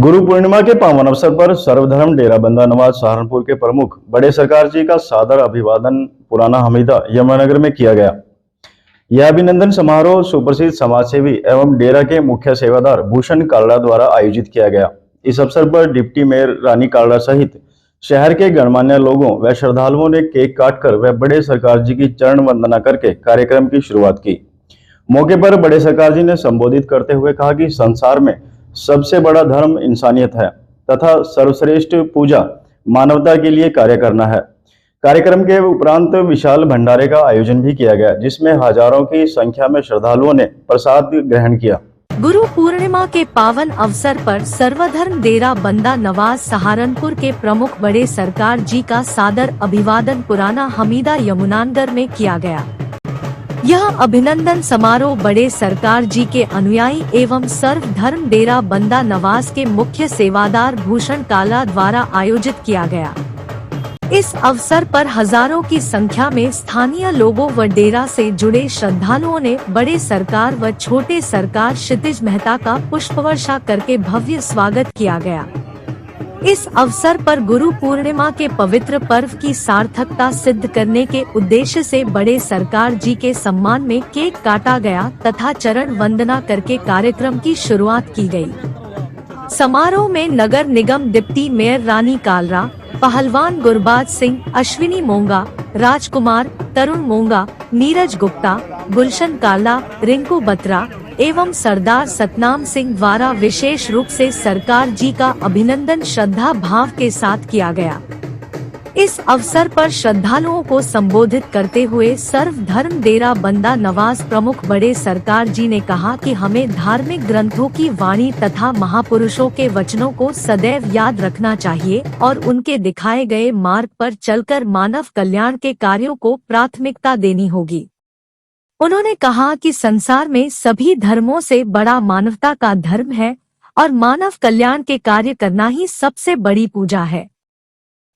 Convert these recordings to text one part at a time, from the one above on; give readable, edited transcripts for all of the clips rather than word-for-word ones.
गुरु पूर्णिमा के पावन अवसर पर सर्वधर्म डेरा बंदा नवाज सहारनपुर के प्रमुख बड़े सरकार जी का सादर अभिवादन पुराना हमीदा यमुनानगर में किया गया। यह अभिनंदन समारोह सुप्रसिद्ध समाजसेवी एवं डेरा के मुख्य सेवादार भूषण कालड़ा द्वारा आयोजित किया गया। इस अवसर पर डिप्टी मेयर रानी कालड़ा सहित शहर के गणमान्य लोगों व श्रद्धालुओं ने केक काटकर व बड़े सरकार जी की चरण वंदना करके कार्यक्रम की शुरुआत की। मौके पर बड़े सरकार जी ने संबोधित करते हुए कहा कि संसार में सबसे बड़ा धर्म इंसानियत है तथा सर्वश्रेष्ठ पूजा मानवता के लिए कार्य करना है। कार्यक्रम के उपरांत विशाल भंडारे का आयोजन भी किया गया, जिसमें हजारों की संख्या में श्रद्धालुओं ने प्रसाद ग्रहण किया। गुरु पूर्णिमा के पावन अवसर पर सर्वधर्म डेरा बंदा नवाज सहारनपुर के प्रमुख बड़े सरकार जी का सादर अभिवादन पुराना हमीदा यमुनानगर में किया गया। यह अभिनंदन समारोह बड़े सरकार जी के अनुयायी एवं सर्वधर्म डेरा बंदा नवाज के मुख्य सेवादार भूषण कालड़ा द्वारा आयोजित किया गया। इस अवसर पर हजारों की संख्या में स्थानीय लोगों व डेरा से जुड़े श्रद्धालुओं ने बड़े सरकार व छोटे सरकार क्षितिज मेहता का पुष्पवर्षा करके भव्य स्वागत किया गया। इस अवसर पर गुरु पूर्णिमा के पवित्र पर्व की सार्थकता सिद्ध करने के उद्देश्य से बड़े सरकार जी के सम्मान में केक काटा गया तथा चरण वंदना करके कार्यक्रम की शुरुआत की गई। समारोह में नगर निगम डिप्टी मेयर रानी कालड़ा, पहलवान गुरबाज सिंह, अश्विनी मोंगा, राजकुमार, तरुण मोंगा, नीरज गुप्ता, गुलशन कालड़ा, रिंकू बत्रा एवं सरदार सतनाम सिंह द्वारा विशेष रूप से सरकार जी का अभिनंदन श्रद्धा भाव के साथ किया गया। इस अवसर पर श्रद्धालुओं को संबोधित करते हुए सर्वधर्म डेरा बंदा नवाज प्रमुख बड़े सरकार जी ने कहा कि हमें धार्मिक ग्रंथों की वाणी तथा महापुरुषों के वचनों को सदैव याद रखना चाहिए और उनके दिखाए गए मार्ग पर चलकर मानव कल्याण के कार्यों को प्राथमिकता देनी होगी। उन्होंने कहा कि संसार में सभी धर्मों से बड़ा मानवता का धर्म है और मानव कल्याण के कार्य करना ही सबसे बड़ी पूजा है।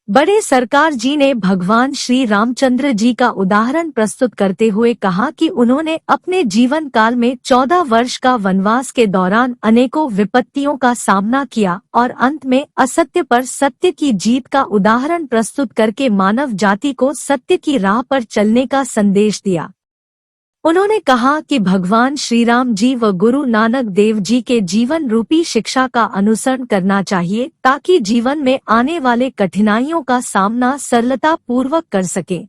बड़े सरकार जी ने भगवान श्री रामचंद्र जी का उदाहरण प्रस्तुत करते हुए कहा कि उन्होंने अपने जीवन काल में 14 वर्ष का वनवास के दौरान अनेकों विपत्तियों का सामना किया और अंत में असत्य पर सत्य की जीत का उदाहरण प्रस्तुत करके मानव जाति को सत्य की राह पर चलने का संदेश दिया। उन्होंने कहा कि भगवान श्री राम जी व गुरु नानक देव जी के जीवन रूपी शिक्षा का अनुसरण करना चाहिए ताकि जीवन में आने वाले कठिनाइयों का सामना सरलता पूर्वक कर सके।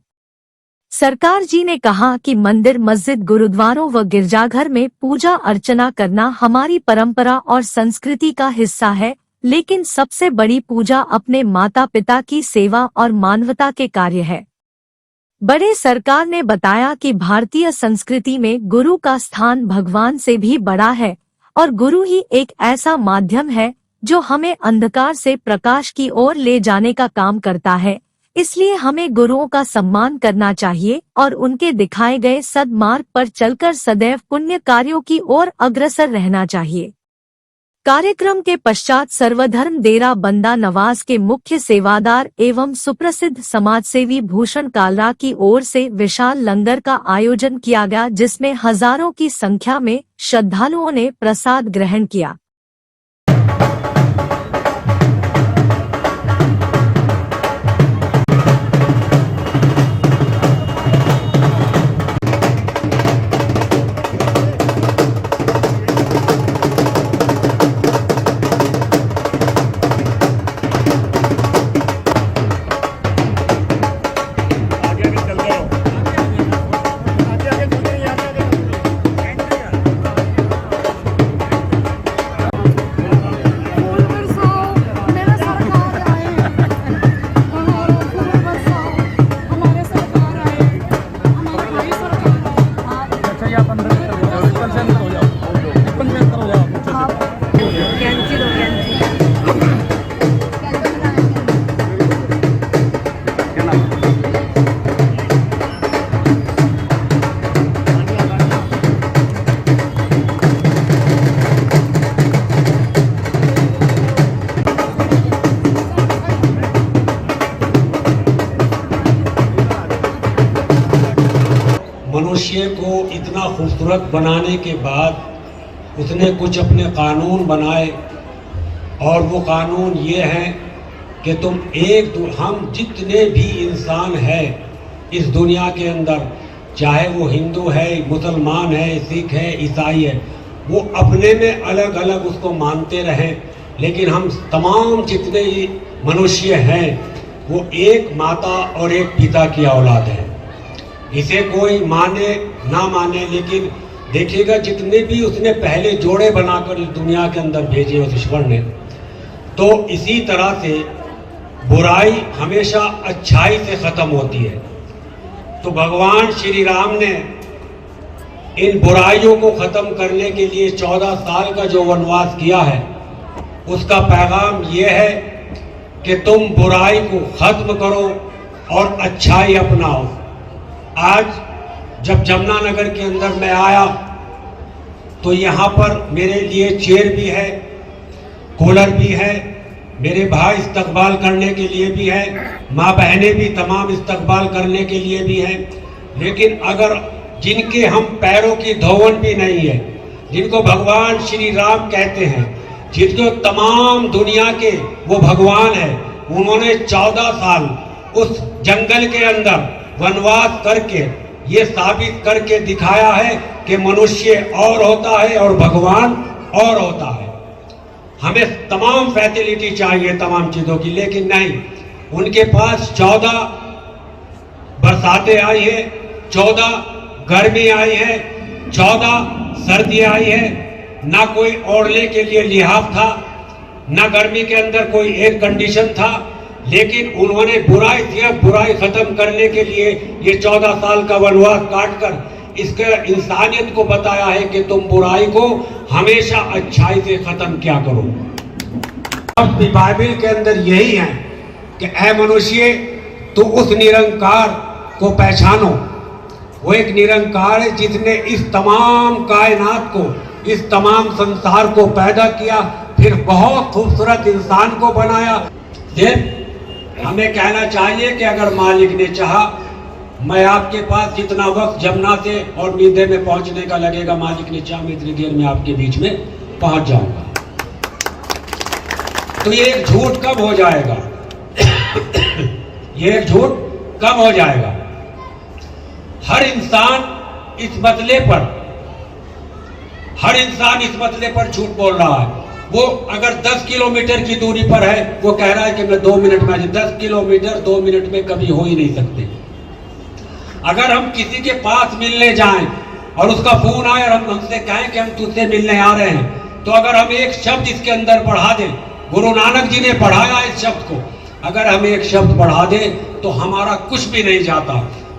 सरकार जी ने कहा कि मंदिर, मस्जिद, गुरुद्वारों व गिरजाघर में पूजा अर्चना करना हमारी परंपरा और संस्कृति का हिस्सा है, लेकिन सबसे बड़ी पूजा अपने माता पिता की सेवा और मानवता के कार्य है। बड़े सरकार ने बताया कि भारतीय संस्कृति में गुरु का स्थान भगवान से भी बड़ा है और गुरु ही एक ऐसा माध्यम है जो हमें अंधकार से प्रकाश की ओर ले जाने का काम करता है। इसलिए हमें गुरुओं का सम्मान करना चाहिए और उनके दिखाए गए सद्मार्ग पर चलकर सदैव पुण्य कार्यों की ओर अग्रसर रहना चाहिए। कार्यक्रम के पश्चात सर्वधर्म डेरा बंदा नवाज के मुख्य सेवादार एवं सुप्रसिद्ध समाजसेवी भूषण कालड़ा की ओर से विशाल लंगर का आयोजन किया गया, जिसमें हजारों की संख्या में श्रद्धालुओं ने प्रसाद ग्रहण किया। मनुष्य को इतना खूबसूरत बनाने के बाद उसने कुछ अपने कानून बनाए और वो कानून ये है कि हम जितने भी इंसान हैं इस दुनिया के अंदर, चाहे वो हिंदू है, मुसलमान है, सिख है, ईसाई है, वो अपने में अलग अलग उसको मानते रहें, लेकिन हम तमाम जितने ही मनुष्य हैं वो एक माता और एक पिता की औलाद है। इसे कोई माने ना माने, लेकिन देखिएगा जितने भी उसने पहले जोड़े बनाकर इस दुनिया के अंदर भेजे उस ईश्वर ने, तो इसी तरह से बुराई हमेशा अच्छाई से खत्म होती है। तो भगवान श्री राम ने इन बुराइयों को खत्म करने के लिए 14 साल का जो वनवास किया है, उसका पैगाम ये है कि तुम बुराई को खत्म करो और अच्छाई अपनाओ। आज जब जमुनानगर के अंदर मैं आया तो यहाँ पर मेरे लिए चेयर भी है, कूलर भी है, मेरे भाई इस्तकबाल करने के लिए भी है, माँ बहनें भी तमाम इस्तकबाल करने के लिए भी हैं। लेकिन अगर जिनके हम पैरों की धोवन भी नहीं है, जिनको भगवान श्री राम कहते हैं, जिनको तमाम दुनिया के वो भगवान है, उन्होंने 14 साल उस जंगल के अंदर वनवास करके ये साबित करके दिखाया है कि मनुष्य और होता है और भगवान और होता है। हमें तमाम फैसिलिटी चाहिए तमाम चीज़ों की, लेकिन नहीं, उनके पास 14 बरसातें आई है, 14 गर्मी आई है, 14 सर्दी आई है, ना कोई ओढ़ने के लिए लिहाफ था, ना गर्मी के अंदर कोई एयर कंडीशन था, लेकिन उन्होंने बुराई खत्म करने के लिए ये 14 साल का वनवास काटकर इसके इंसानियत को बताया है कि तुम बुराई को हमेशा अच्छाई से खत्म क्या करो। बाइबल के अंदर यही है कि ऐ मनुष्य, तू उस निरंकार को पहचानो। वो एक निरंकार है जिसने इस तमाम कायनात को, इस तमाम संसार को पैदा किया, फिर बहुत खूबसूरत इंसान को बनाया। हमें कहना चाहिए कि अगर मालिक ने चाहा, मैं आपके पास जितना वक्त जमुना से और मीदे में पहुंचने का लगेगा, मालिक ने चाहा मैं इतनी देर में आपके बीच में पहुंच जाऊंगा। तो ये एक झूठ कब हो जाएगा? ये एक झूठ कब हो जाएगा? हर इंसान इस मसले पर झूठ बोल रहा है। वो अगर 10 किलोमीटर की दूरी पर है, वो कह रहा है कि मैं 2 मिनट में आ जाऊं। 10 किलोमीटर 2 मिनट में कभी हो ही नहीं सकते। अगर हम किसी के पास मिलने जाएं और उसका फोन आए और हम हमसे कहें कि हम तुझसे मिलने आ रहे हैं, तो अगर हम एक शब्द इसके अंदर बढ़ा दें, गुरु नानक जी ने पढ़ाया इस शब्द को, अगर हम एक शब्द बढ़ा दें तो हमारा कुछ भी नहीं जाता।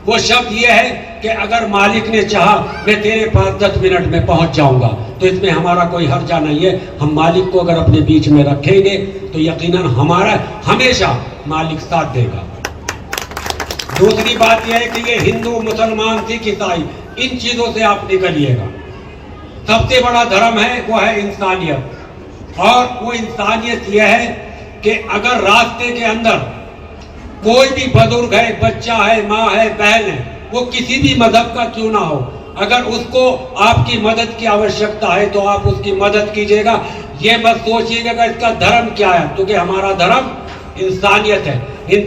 वो शब्द ये है कि अगर मालिक ने चाहा मैं तेरे पास 10 मिनट में पहुंच जाऊंगा, तो इसमें हमारा कोई हर्जा नहीं है। हम मालिक को अगर अपने बीच में रखेंगे तो यकीनन हमारा हमेशा मालिक साथ देगा। दूसरी बात यह है कि ये हिंदू, मुसलमान, सिख, ईसाई, इन चीजों से आप निकलिएगा। सबसे बड़ा धर्म है वो है इंसानियत, और वो इंसानियत यह है कि अगर रास्ते के अंदर कोई भी बुजुर्ग है, बच्चा है, माँ है, बहन है, वो किसी भी मजहब का क्यों ना हो, अगर उसको आपकी मदद की आवश्यकता है तो आप उसकी मदद कीजिएगा। ये मत सोचिएगा कि इसका धर्म क्या है, क्योंकि हमारा धर्म इंसानियत है। इन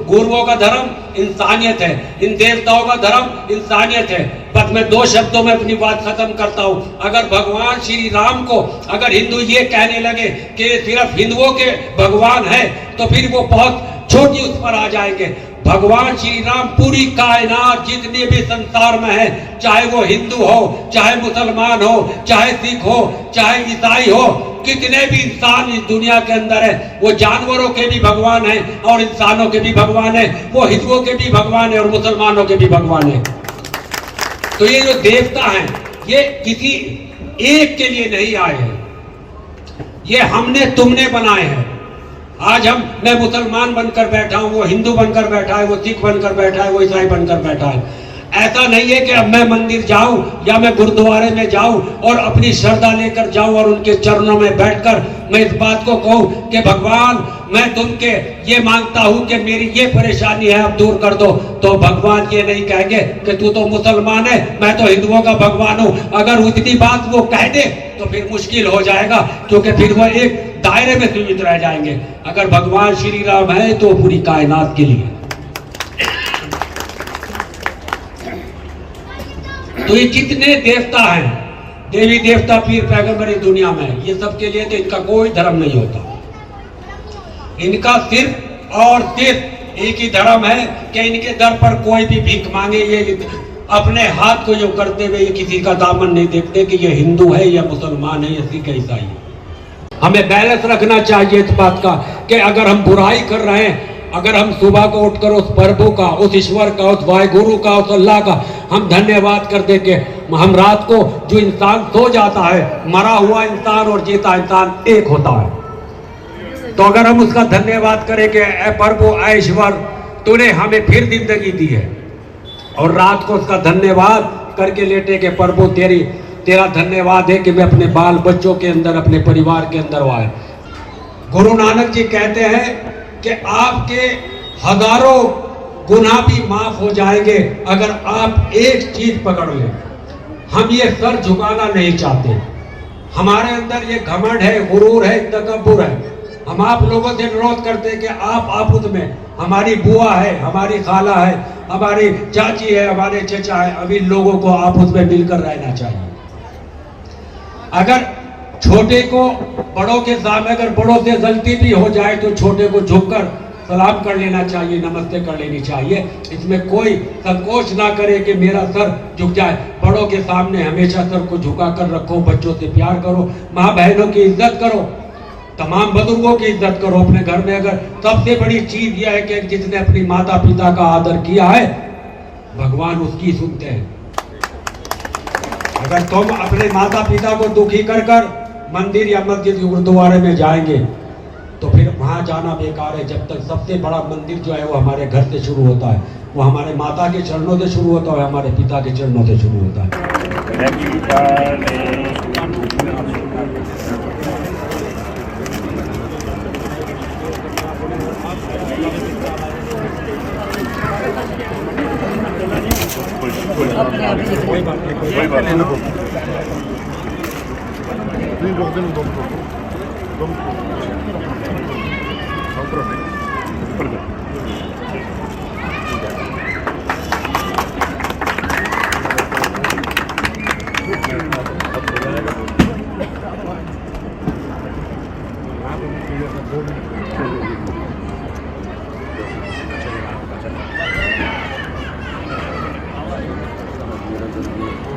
गुरुओं का धर्म इंसानियत है, इन देवताओं का धर्म इंसानियत है। बस मैं 2 शब्दों में अपनी बात खत्म करता हूँ। अगर भगवान श्री राम को अगर हिंदू ये कहने लगे कि सिर्फ हिंदुओं के भगवान है, तो फिर वो बहुत छोटी उस पर आ जाएंगे। भगवान श्री राम पूरी कायनात जितने भी संसार में है, चाहे वो हिंदू हो, चाहे मुसलमान हो, चाहे सिख हो, चाहे ईसाई हो, कितने भी इंसान इस दुनिया के अंदर है, वो जानवरों के भी भगवान है और इंसानों के भी भगवान है, वो हिंदुओं के भी भगवान है और मुसलमानों के भी भगवान है। तो ये जो देवता हैं, ये किसी एक के लिए नहीं आए हैं, ये हमने तुमने बनाए हैं। आज मैं मुसलमान बनकर बैठा हूं, वो हिंदू बनकर बैठा है, वो सिख बनकर बैठा है, वो ईसाई बनकर बैठा है। ऐसा नहीं है कि अब मैं मंदिर जाऊं या मैं गुरुद्वारे में जाऊं और अपनी श्रद्धा लेकर जाऊं और उनके चरणों में बैठकर मैं इस बात को कहूं कि भगवान मैं तुमके ये मांगता हूं कि मेरी ये परेशानी है आप दूर कर दो। तो भगवान ये नहीं कहेंगे कि तू तो मुसलमान है, मैं तो हिंदुओं का भगवान हूं। अगर उतनी बात वो कह दे तो फिर मुश्किल हो जाएगा, क्योंकि फिर वो एक दायरे में सीमित रह जाएंगे। अगर भगवान श्री राम है तो पूरी कायनात के लिए। तो ये जितने देवता हैं, देवी देवता पीर पैगंबर इस दुनिया में, ये सबके लिए तो इनका कोई धर्म नहीं होता। इनका सिर्फ और सिर्फ एक ही धर्म है कि इनके दर पर कोई भी भीख मांगे, ये अपने हाथ को जो करते हुए ये किसी का दामन नहीं देखते कि ये हिंदू है या मुसलमान है या सिख है ईसाई है। हमें बैलेंस रखना चाहिए इस बात का कि अगर हम बुराई कर रहे हैं, अगर हम सुबह को उठकर उस प्रभु का, उस ईश्वर का, उस वाहिगुरु का, उस अल्लाह का हम धन्यवाद कर दे के हम रात को जो इंसान सो जाता है, मरा हुआ इंसान और जीता इंसान एक होता है, तो अगर हम उसका धन्यवाद करें कि ऐ प्रभु, ऐ ईश्वर, तूने हमें फिर जिंदगी दी है, और रात को उसका धन्यवाद करके लेटे कि प्रभु तेरा धन्यवाद है कि मैं अपने बाल बच्चों के अंदर, अपने परिवार के अंदर आए। गुरु नानक जी कहते हैं कि आपके हजारों गुनाह भी माफ हो जाएंगे अगर आप एक चीज पकड़ लें। हम ये सर झुकाना नहीं चाहते, हमारे अंदर ये घमंड है, गुरूर है, तकब्बुर है। हम आप लोगों से अनुरोध करते हैं कि आप आपस में, हमारी बुआ है, हमारी खाला है, हमारी चाची है, हमारे चचा है, अभी लोगों को आपस में मिलकर रहना चाहिए। अगर छोटे को बड़ों के सामने, अगर बड़ों से गलती भी हो जाए तो छोटे को झुककर सलाम कर लेना चाहिए, नमस्ते कर लेनी चाहिए। इसमें कोई संकोच ना करे कि मेरा सर झुक जाए। बड़ों के सामने हमेशा सर को झुका कर रखो, बच्चों से प्यार करो, माँ बहनों की इज्जत करो, तमाम बुजुर्गों की इज्जत करो। अपने घर में अगर सबसे बड़ी चीज यह है कि जिसने अपनी माता पिता का आदर किया है, भगवान उसकी सुनते हैं। अगर तुम अपने माता पिता को दुखी कर कर मंदिर या मस्जिद गुरुद्वारे में जाएंगे तो फिर वहां जाना बेकार है। जब तक सबसे बड़ा मंदिर जो है वो हमारे घर से शुरू होता है, वो हमारे माता के चरणों से शुरू होता है, हमारे पिता के चरणों से शुरू होता है। कोई बात नहीं,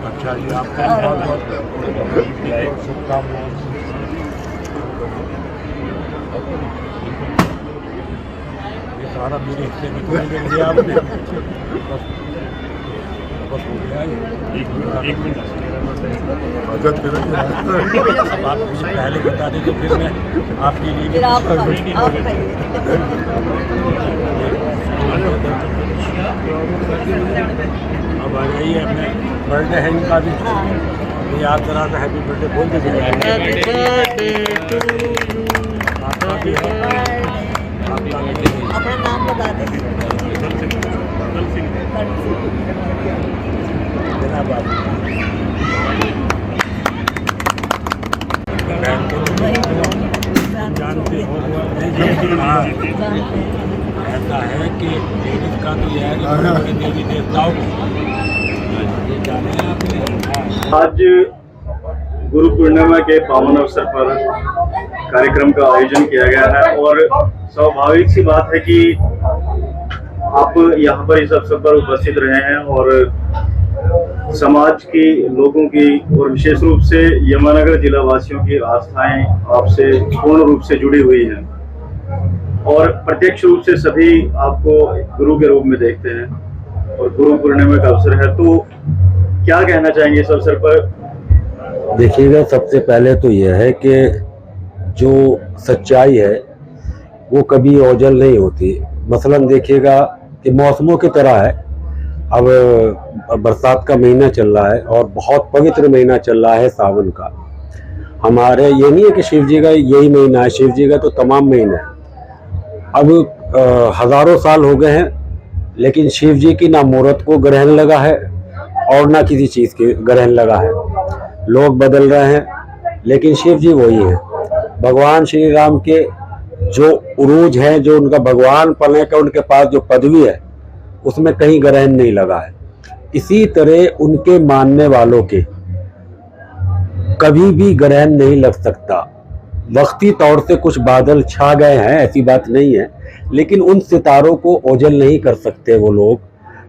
अच्छा जी, आपका बहुत बहुत शुभकामनाएं। ये सारा मेरे हिस्से में कोई नहीं दिया आपने, बस हो गया। एक मिनट आप मुझे पहले बता दें तो फिर मैं आपके लिए अब आ जाइए। अपने बर्थडे है इनका भी, याद करा था, हैप्पी बर्थडे बोल दीजिए। आपका भी है, अपना नाम बता दीजिए। जानते हो ऐसा है कि लेडीज का तो यह है कि देवी देवताओं आज गुरु पूर्णिमा के पावन अवसर पर कार्यक्रम का आयोजन किया गया है और स्वाभाविक सी बात है कि आप यहाँ पर इस अवसर पर उपस्थित रहे हैं और समाज की, लोगों की और विशेष रूप से यमुनानगर जिला वासियों की आस्थाएं आपसे पूर्ण रूप से जुड़ी हुई हैं और प्रत्यक्ष रूप से सभी आपको गुरु के रूप में देखते हैं और गुरु पूर्णिमा का अवसर है, तो क्या कहना चाहेंगे इस अवसर पर? देखिएगा, सबसे पहले तो यह है कि जो सच्चाई है वो कभी ओझल नहीं होती। मसलन देखिएगा कि मौसमों की तरह है, अब बरसात का महीना चल रहा है और बहुत पवित्र महीना चल रहा है सावन का। हमारे ये नहीं है कि शिव जी का यही महीना है, शिव जी का तो तमाम महीना है। अब हजारों साल हो गए हैं, लेकिन शिव जी की ना मूर्त को ग्रहण लगा है और ना किसी चीज़ के ग्रहण लगा है। लोग बदल रहे हैं, लेकिन शिव जी वही हैं। भगवान श्री राम के जो उरूज हैं, जो उनका भगवान पने का उनके पास जो पदवी है, उसमें कहीं ग्रहण नहीं लगा है। इसी तरह उनके मानने वालों के कभी भी ग्रहण नहीं लग सकता। वक्ती तौर से कुछ बादल छा गए हैं, ऐसी बात नहीं है, लेकिन उन सितारों को ओझल नहीं कर सकते वो लोग,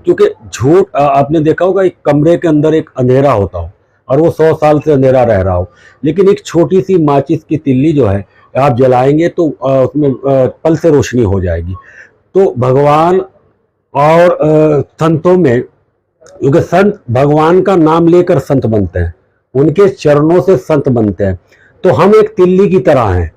क्योंकि झूठ आपने देखा होगा, एक कमरे के अंदर एक अंधेरा होता हो और वो 100 साल से अंधेरा रह रहा हो, लेकिन एक छोटी सी माचिस की तिल्ली जो है आप जलाएंगे तो उसमें पल से रोशनी हो जाएगी। तो भगवान और संतों में, क्योंकि संत भगवान का नाम लेकर संत बनते हैं, उनके चरणों से संत बनते हैं, तो हम एक तिल्ली की तरह हैं।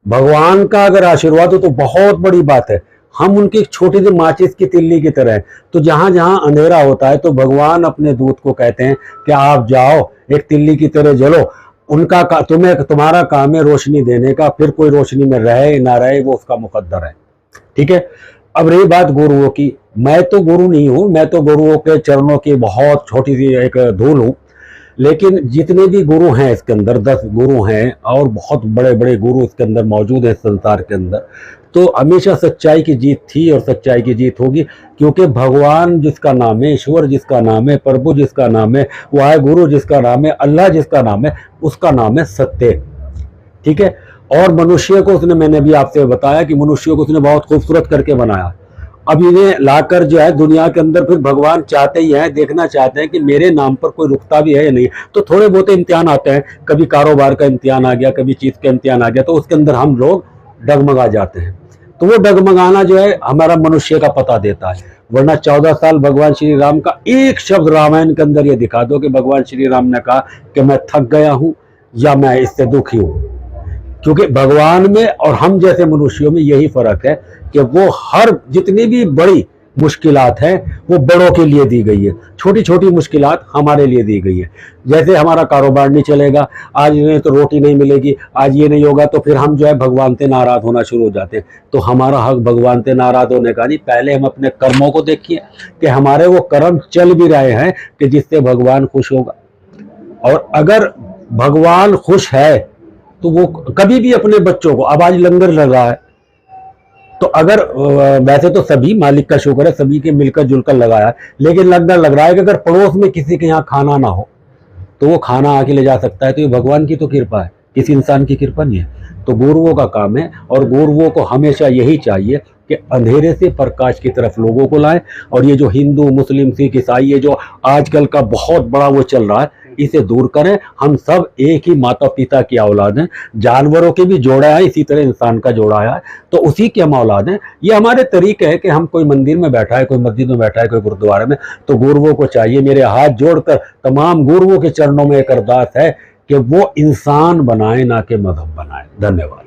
भगवान का अगर आशीर्वाद हो तो बहुत बड़ी बात है, हम उनकी छोटी सी माचिस की तिल्ली की तरह हैं। तो जहां जहां अंधेरा होता है तो भगवान अपने दूत को कहते हैं कि आप जाओ, एक तिल्ली की तरह जलो। उनका तुम्हारा काम है रोशनी देने का, फिर कोई रोशनी में रहे ना रहे वो उसका मुकद्दर है। ठीक है। अब रही बात गुरुओं की, मैं तो गुरु नहीं हूं, मैं तो गुरुओं के चरणों की बहुत छोटी सी एक धूल हूं, लेकिन जितने भी गुरु हैं इसके अंदर 10 गुरु हैं और बहुत बड़े बड़े गुरु इसके अंदर मौजूद हैं संसार के अंदर। तो हमेशा सच्चाई की जीत थी और सच्चाई की जीत होगी, क्योंकि भगवान जिसका नाम है, ईश्वर जिसका नाम है, प्रभु जिसका नाम है, वाहे गुरु जिसका नाम है, अल्लाह जिसका नाम है, उसका नाम है सत्य। ठीक है। और मनुष्य को उसने, मैंने भी आपसे बताया कि मनुष्य को उसने बहुत खूबसूरत करके बनाया। अब इन्हें लाकर जो है दुनिया के अंदर फिर भगवान चाहते ही हैं, देखना चाहते हैं कि मेरे नाम पर कोई रुकता भी है या नहीं। तो थोड़े बहुत इम्तिहान आते हैं, कभी कारोबार का इम्तिहान आ गया, कभी चीज़ का इम्तिहान आ गया, तो उसके अंदर हम लोग डगमगा जाते हैं। तो वो डगमगाना जो है हमारा मनुष्य का पता देता है। वरना 14 साल भगवान श्री राम का एक शब्द रामायण के अंदर ये दिखा दो कि भगवान श्री राम ने कहा कि मैं थक गया हूं या मैं इससे दुखी हूं। क्योंकि भगवान में और हम जैसे मनुष्यों में यही फर्क है कि वो हर जितनी भी बड़ी मुश्किलात हैं वो बड़ों के लिए दी गई है, छोटी छोटी मुश्किलात हमारे लिए दी गई है। जैसे हमारा कारोबार नहीं चलेगा, आज नहीं तो रोटी नहीं मिलेगी, आज ये नहीं होगा, तो फिर हम जो है भगवान से नाराज होना शुरू हो जाते हैं। तो हमारा हक भगवान से नाराज होने का नहीं, पहले हम अपने कर्मों को देखिए कि हमारे वो कर्म चल भी रहे हैं कि जिससे भगवान खुश होगा। और अगर भगवान खुश है तो वो कभी भी अपने बच्चों को, अब आज लंगर लग रहा है, तो अगर वैसे तो सभी मालिक का शुक्र है, सभी के मिलकर जुलकर लगाया है, लेकिन लंगर लग रहा है कि अगर पड़ोस में किसी के यहाँ खाना ना हो तो वो खाना आके ले जा सकता है, तो ये भगवान की तो कृपा है, किसी इंसान की कृपा नहीं है। तो गुरुओं का काम है, और गुरुओं को हमेशा यही चाहिए कि अंधेरे से प्रकाश की तरफ लोगों को लाएं। और ये जो हिंदू मुस्लिम सिख ईसाई ये जो आजकल का बहुत बड़ा वो चल रहा है, इसे दूर करें। हम सब एक ही माता पिता की औलाद हैं, जानवरों के भी जोड़ा है, इसी तरह इंसान का जोड़ा है, तो उसी की हम औलाद हैं। ये हमारे तरीके है कि हम कोई मंदिर में बैठा है, कोई मस्जिद में बैठा है, कोई गुरुद्वारे में, तो गुरुओं को चाहिए, मेरे हाथ जोड़कर तमाम गुरुओं के चरणों में एक अरदास है कि वो इंसान बनाए ना कि मजहब बनाए। धन्यवाद।